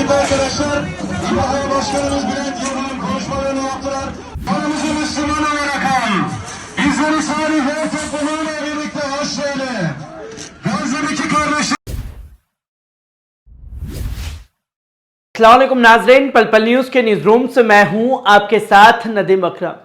Kıymetli arkadaşlar, İmralı Başkanımız Bülent Yıldırım konuşmalarını yaptılar. Kanımızı Müslüman olarak al. Bizleri Salihler topluluğuyla birlikte hoş söyle. Gazze'deki kardeşler. अस्सलामुअलैकुम नाज़रीन, पल पल news के news room से मैं हूं आपके साथ नदीम अकरम।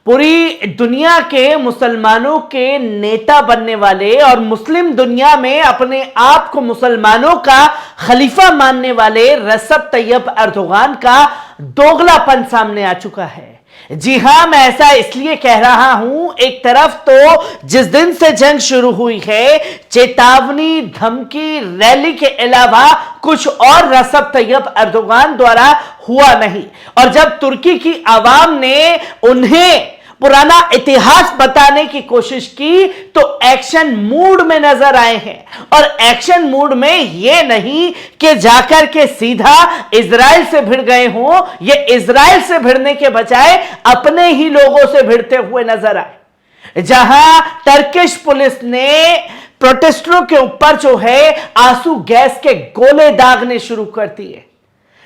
पूरी दुनिया के मुसलमानों के नेता बनने वाले और मुस्लिम दुनिया में अपने आप को मुसलमानों का खलीफा मानने वाले रजब तैयब अर्दोगान का दोगलापन सामने आ चुका है। जी हां, मैं ऐसा इसलिए कह रहा हूं, एक तरफ तो जिस दिन से जंग शुरू हुई है, चेतावनी, धमकी, रैली के अलावा कुछ और रजब तैयब अर्दोगान द्वारा हुआ नहीं। और जब तुर्की की आवाम ने उन्हें पुराना इतिहास बताने की कोशिश की तो एक्शन मूड में नजर आए हैं। और एक्शन मूड में यह नहीं कि जाकर के सीधा इजराइल से भिड़ गए हों, ये इजराइल से भिड़ने के बजाय अपने ही लोगों से भिड़ते हुए नजर आए। जहां टर्किश पुलिस ने प्रोटेस्टरों के ऊपर जो है आंसू गैस के गोले दागने शुरू कर दिए।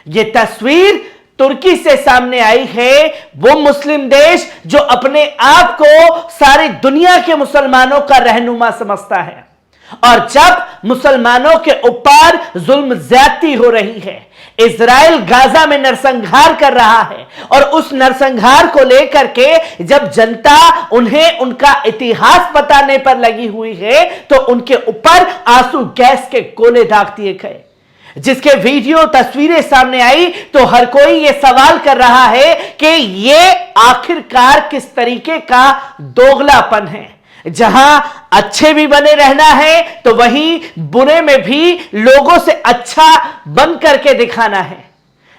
यह तस्वीर तुर्की से सामने आई है, वो मुस्लिम देश जो अपने आप को सारी दुनिया के मुसलमानों का रहनुमा समझता है। और जब मुसलमानों के ऊपर जुल्म ज्यादती हो रही है, इजराइल गाजा में नरसंहार कर रहा है, और उस नरसंहार को लेकर के जब जनता उन्हें उनका इतिहास बताने पर लगी हुई है तो उनके ऊपर आंसू गैस के गोले दाग दिए गए। जिसके वीडियो तस्वीरें सामने आई तो हर कोई यह सवाल कर रहा है कि यह आखिरकार किस तरीके का दोगलापन है। जहां अच्छे भी बने रहना है तो वहीं बुरे में भी लोगों से अच्छा बन करके दिखाना है।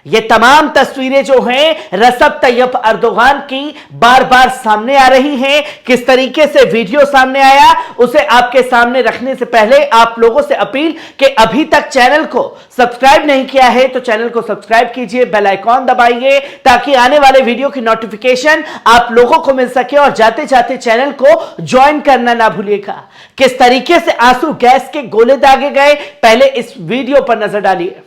ये तमाम तस्वीरें जो हैं रजब तैयब अर्दोगान की बार बार सामने आ रही हैं। किस तरीके से वीडियो सामने आया उसे आपके सामने रखने से पहले आप लोगों से अपील कि अभी तक चैनल को सब्सक्राइब नहीं किया है तो चैनल को सब्सक्राइब कीजिए, बेल आइकॉन दबाइए ताकि आने वाले वीडियो की नोटिफिकेशन आप लोगों को मिल सके। और जाते जाते चैनल को ज्वाइन करना ना भूलिएगा। किस तरीके से आंसू गैस के गोले दागे गए, पहले इस वीडियो पर नजर डालिए।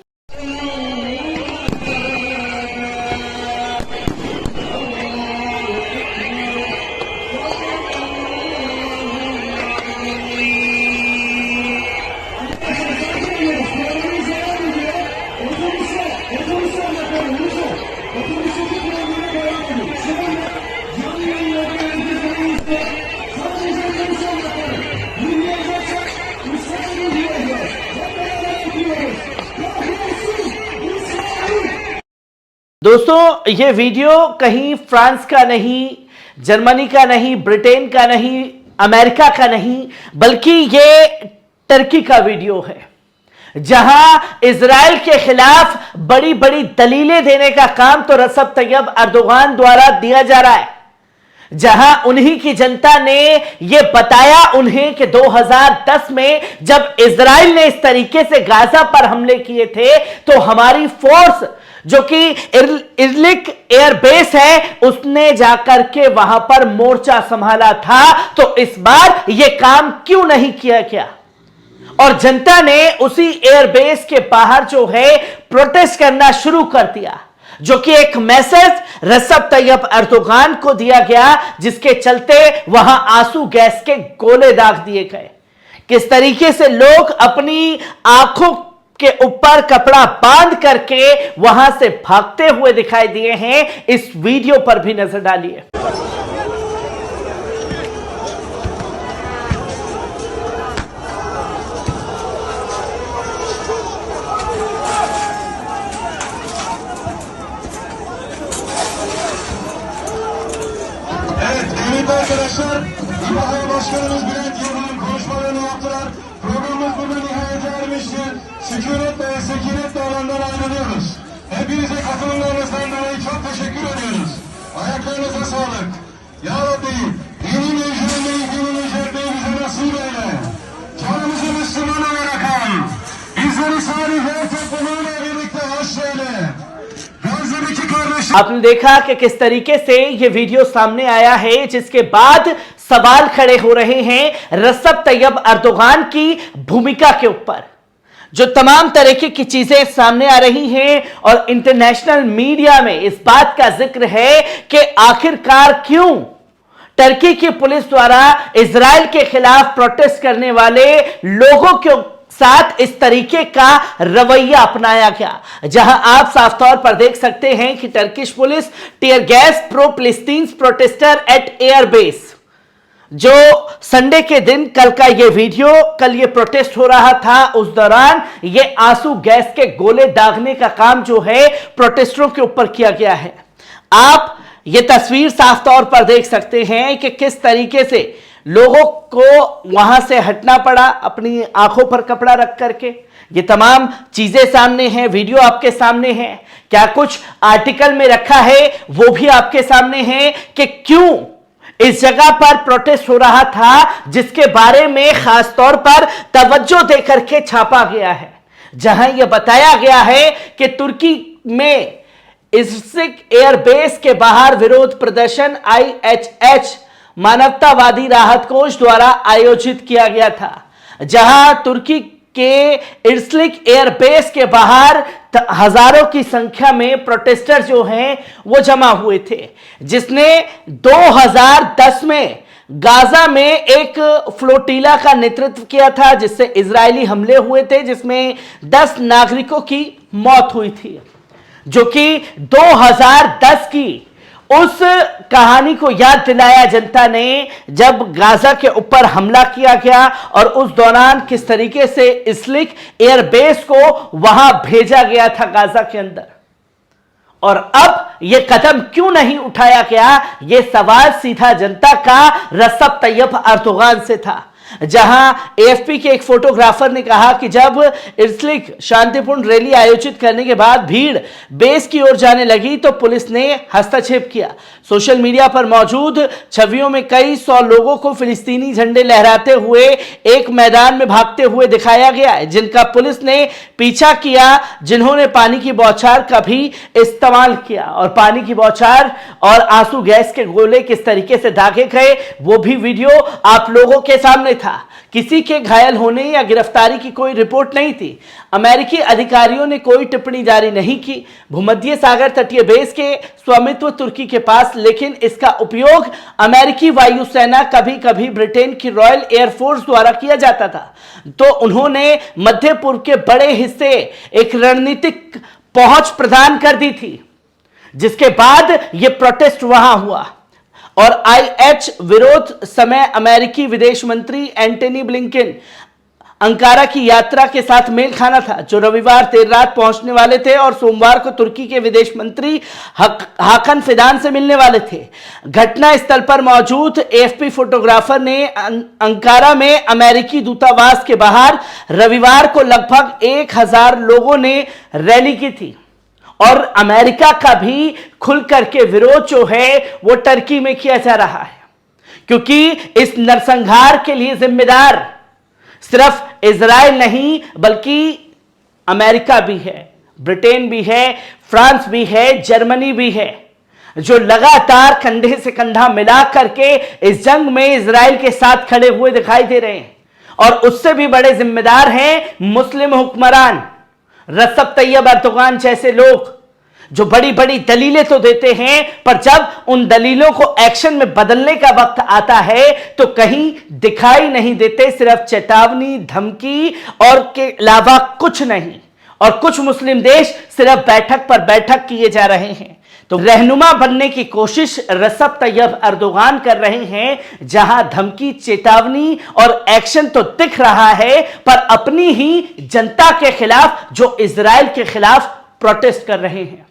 दोस्तों, ये वीडियो कहीं फ्रांस का नहीं, जर्मनी का नहीं, ब्रिटेन का नहीं, अमेरिका का नहीं, बल्कि ये टर्की का वीडियो है। जहां इजराइल के खिलाफ बड़ी बड़ी दलीलें देने का काम तो रजब तैयब अर्दोगान द्वारा दिया जा रहा है। जहां उन्हीं की जनता ने यह बताया उन्हें कि 2010 में जब इजराइल ने इस तरीके से गाजा पर हमले किए थे तो हमारी फोर्स जो कि इर्लिक एयरबेस है उसने जाकर के वहां पर मोर्चा संभाला था। तो इस बार यह काम क्यों नहीं किया गया? और जनता ने उसी एयरबेस के बाहर जो है प्रोटेस्ट करना शुरू कर दिया, जो कि एक मैसेज रजब तैयब अर्दोगान को दिया गया, जिसके चलते वहां आंसू गैस के गोले दाग दिए गए। किस तरीके से लोग अपनी आंखों के ऊपर कपड़ा बांध करके वहां से भागते हुए दिखाई दिए हैं, इस वीडियो पर भी नजर डालिए। Arkadaşlar, İmralı Başkanımız Bülent Yıldırım konuşmalarını yaptılar. Programımız burada nihayete ermiştir. Sükunetle alandan ayrılıyoruz. Hepinize katılımlarınızdan dolayı çok teşekkür ediyoruz. Ayaklarınıza sağlık. Ya Rabbi, dinin ecründeyi, dinin ecründeyi bize nasip eyle. Canımızı Müslüman olarak al. Bizleri salihler topluluğuyla birlikte hoş eyle. आपने देखा कि किस तरीके से यह video सामने आया है, जिसके बाद सवाल खड़े हो रहे हैं रजब तैयब अर्दोगान की भूमिका के ऊपर। जो तमाम तरीके की चीजें सामने आ रही हैं और इंटरनेशनल मीडिया में इस बात का जिक्र है कि आखिरकार क्यों टर्की की पुलिस द्वारा इजराइल के खिलाफ प्रोटेस्ट करने वाले लोगों के साथ इस तरीके का रवैया अपनाया गया, जहां आप साफ तौर पर देख सकते हैं कि Turkish police tear gas pro फिलिस्तीन प्रोटेस्टर एट एयरबेस, जो संडे के दिन कल का ये वीडियो, कल ये प्रोटेस्ट हो रहा था, उस दौरान ये आंसू गैस के गोले दागने का काम जो है प्रोटेस्टरों के ऊपर किया गया है। आप ये तस्वीर साफ तौर पर देख सकते हैं कि किस तरीके से लोगों को वहां से हटना पड़ा अपनी आंखों पर कपड़ा रख करके। ये तमाम चीजें सामने हैं, वीडियो आपके सामने है, क्या कुछ आर्टिकल में रखा है वो भी आपके सामने है कि क्यों इस जगह पर प्रोटेस्ट हो रहा था, जिसके बारे में खास तौर पर तवज्जो देकर के छापा गया है, जहां यह बताया गया है कि तुर्की में इस्लामिक एयरबेस के बाहर विरोध प्रदर्शन IHH मानवतावादी राहत कोष द्वारा आयोजित किया गया था, जहां तुर्की के इस्लामिक एयरबेस के बाहर हजारों की संख्या में प्रोटेस्टर जो हैं वो जमा हुए थे, जिसने 2010 में गाजा में एक फ्लोटिला का नेतृत्व किया था, जिससे इजरायली हमले हुए थे, जिसमें 10 नागरिकों की मौत हुई थी, जो कि 2010 की उस कहानी को याद दिलाया जनता ने, जब गाजा के ऊपर हमला किया गया और उस दौरान किस तरीके से इस्लामिक एयरबेस को वहां भेजा गया था गाजा के अंदर। और अब यह कदम क्यों नहीं उठाया गया, यह सवाल सीधा जनता का रसब तैयब अर्दोगान से था, जहां AFP के एक फोटोग्राफर ने कहा कि जब इस्लामिक शांतिपूर्ण रैली आयोजित करने के बाद भीड़ बेस की ओर जाने लगी तो पुलिस ने हस्तक्षेप किया। सोशल मीडिया पर मौजूद छवियों में कई 100 लोगों को फिलिस्तीनी झंडे लहराते हुए एक मैदान में भागते हुए दिखाया गया है, जिनका पुलिस ने पीछा किया, जिन्होंने पानी की बौछार का भी इस्तेमाल किया। और पानी की बौछार और आंसू गैस के गोले किस तरीके से दागे गए वो भी वीडियो आप लोगों के सामने था। किसी के घायल होने या गिरफ्तारी की कोई रिपोर्ट नहीं थी। अमेरिकी अधिकारियों ने कोई टिप्पणी जारी नहीं की। भूमध्य सागर तटीय बेस के स्वामित्व तुर्की के पास, लेकिन इसका उपयोग अमेरिकी वायुसेना, कभी कभी ब्रिटेन की रॉयल एयरफोर्स द्वारा किया जाता था। तो उन्होंने मध्य पूर्व के बड़े हिस्से एक रणनीतिक पहुंच प्रदान कर दी थी, जिसके बाद यह प्रोटेस्ट वहां हुआ। और IH विरोध समय अमेरिकी विदेश मंत्री एंटनी ब्लिंकन अंकारा की यात्रा के साथ मेल खाना था, जो रविवार देर रात पहुंचने वाले थे और सोमवार को तुर्की के विदेश मंत्री हाकन फिदान से मिलने वाले थे। घटना स्थल पर मौजूद AFP फोटोग्राफर ने अंकारा में अमेरिकी दूतावास के बाहर रविवार को लगभग 1000 लोगों ने रैली की थी। और अमेरिका का भी खुल करके विरोध जो है वो टर्की में किया जा रहा है, क्योंकि इस नरसंहार के लिए जिम्मेदार सिर्फ इजराइल नहीं बल्कि अमेरिका भी है, ब्रिटेन भी है, फ्रांस भी है, जर्मनी भी है, जो लगातार कंधे से कंधा मिला करके इस जंग में इजराइल के साथ खड़े हुए दिखाई दे रहे हैं। और उससे भी बड़े जिम्मेदार हैं मुस्लिम हुक्मरान, रसब तैयब अर्दोगान जैसे लोग, जो बड़ी बड़ी दलीलें तो देते हैं, पर जब उन दलीलों को एक्शन में बदलने का वक्त आता है तो कहीं दिखाई नहीं देते, सिर्फ चेतावनी, धमकी और के अलावा कुछ नहीं। और कुछ मुस्लिम देश सिर्फ बैठक पर बैठक किए जा रहे हैं। तो रहनुमा बनने की कोशिश रसब तैयब अर्दोगान कर रहे हैं, जहां धमकी, चेतावनी और एक्शन तो दिख रहा है, पर अपनी ही जनता के खिलाफ, जो इजराइल के खिलाफ प्रोटेस्ट कर रहे हैं।